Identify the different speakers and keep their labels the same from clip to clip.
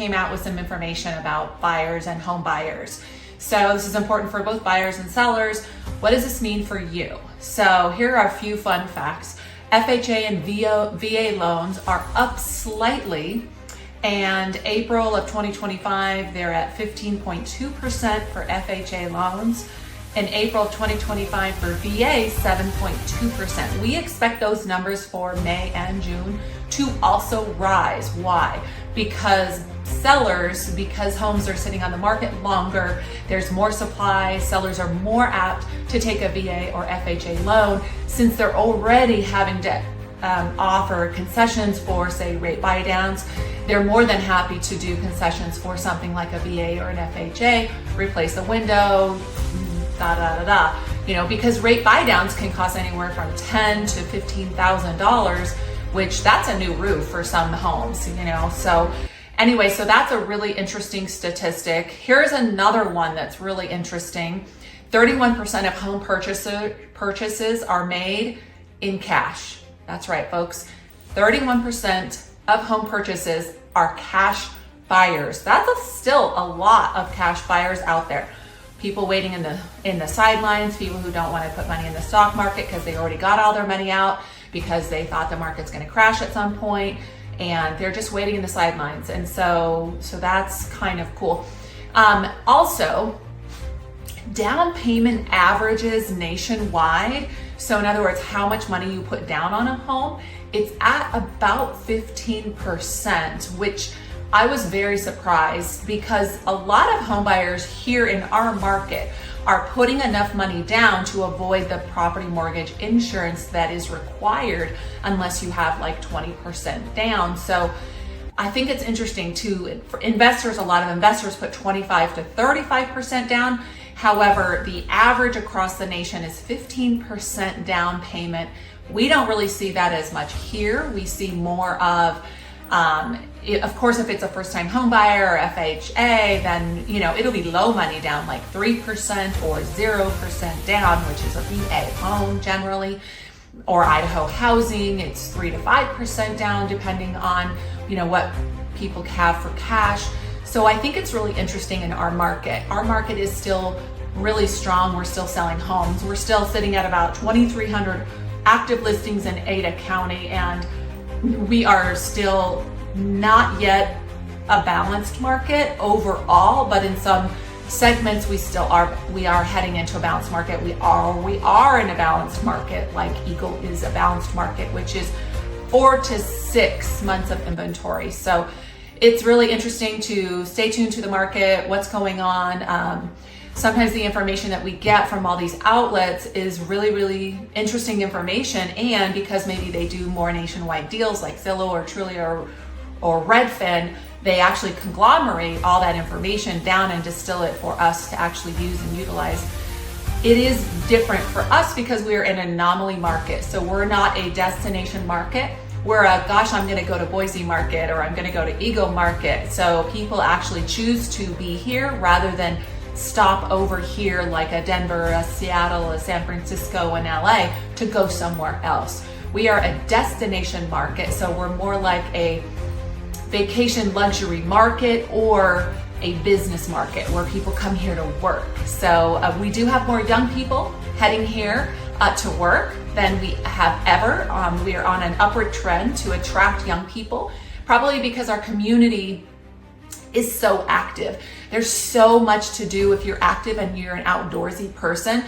Speaker 1: came out with some information about buyers and home buyers. So this is important for both buyers and sellers. What does this mean for you? So here are a few fun facts. FHA and VA loans are up slightly, and April of 2025, they're at 15.2% for FHA loans. In April of 2025 for VA, 7.2%. We expect those numbers for May and June to also rise. Why? Because homes are sitting on the market longer, there's more supply, sellers are more apt to take a VA or FHA loan since they're already having to offer concessions for, say, rate buy downs. They're more than happy to do concessions for something like a VA or an FHA, replace a window, because rate buy downs can cost anywhere from $10,000 to $15,000, which that's a new roof for some homes, So anyway, so that's a really interesting statistic. Here's another one that's really interesting. 31% of home purchases are made in cash. That's right, folks. 31% of home purchases are cash buyers. That's still a lot of cash buyers out there. People waiting in the sidelines, people who don't want to put money in the stock market because they already got all their money out because they thought the market's going to crash at some point, and they're just waiting in the sidelines. And so that's kind of cool. Also, down payment averages nationwide. So in other words, how much money you put down on a home, it's at about 15%, which I was very surprised because a lot of home buyers here in our market are putting enough money down to avoid the property mortgage insurance that is required unless you have like 20% down. So I think it's interesting too, for investors, a lot of investors put 25 to 35% down. However, the average across the nation is 15% down payment. We don't really see that as much here. We see more of course, if it's a first-time home buyer or FHA, then it'll be low money down, like 3% or 0% down, which is a VA home generally, or Idaho housing, it's 3 to 5% down, depending on what people have for cash. So I think it's really interesting in our market. Our market is still really strong. We're still selling homes. We're still sitting at about 2,300 active listings in Ada County, and we are still not yet a balanced market overall, but in some segments we are heading into a balanced market. We are in a balanced market, like Eagle is a balanced market, which is 4 to 6 months of inventory. So it's really interesting to stay tuned to the market, what's going on. Sometimes the information that we get from all these outlets is really, really interesting information. And because maybe they do more nationwide deals like Zillow or Trulia or Redfin, they actually conglomerate all that information down and distill it for us to actually use and utilize. It is different for us because we're in an anomaly market. So we're not a destination market. We're I'm going to go to Boise market, or I'm going to go to Eagle market. So people actually choose to be here rather than stop over here like a Denver, a Seattle, a San Francisco, and LA to go somewhere else. We are a destination market, so we're more like a vacation luxury market or a business market where people come here to work. So we do have more young people heading here to work than we have ever. We are on an upward trend to attract young people, probably because our community is so active. There's so much to do if you're active and you're an outdoorsy person.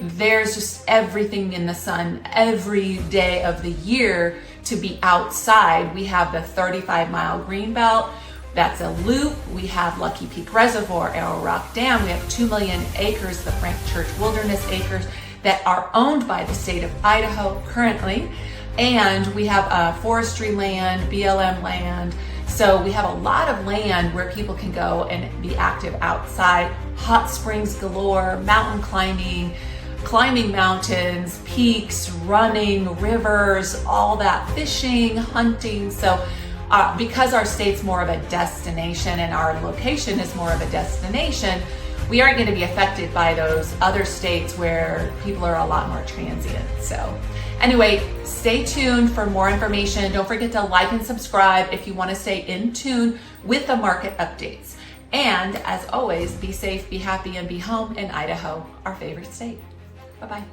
Speaker 1: There's just everything in the sun every day of the year to be outside. We have the 35-mile green belt. That's a loop. We have Lucky Peak Reservoir, Arrow Rock Dam. We have 2 million acres, the Frank Church Wilderness Acres, that are owned by the state of Idaho currently. And we have forestry land, BLM land. So we have a lot of land where people can go and be active outside. Hot springs galore, mountain climbing mountains, peaks, running, rivers, all that, fishing, hunting. So because our state's more of a destination and our location is more of a destination, we aren't going to be affected by those other states where people are a lot more transient. So Anyway, stay tuned for more information. Don't forget to like and subscribe if you want to stay in tune with the market updates. And as always, be safe, be happy, and be home in Idaho, our favorite state. Bye-bye.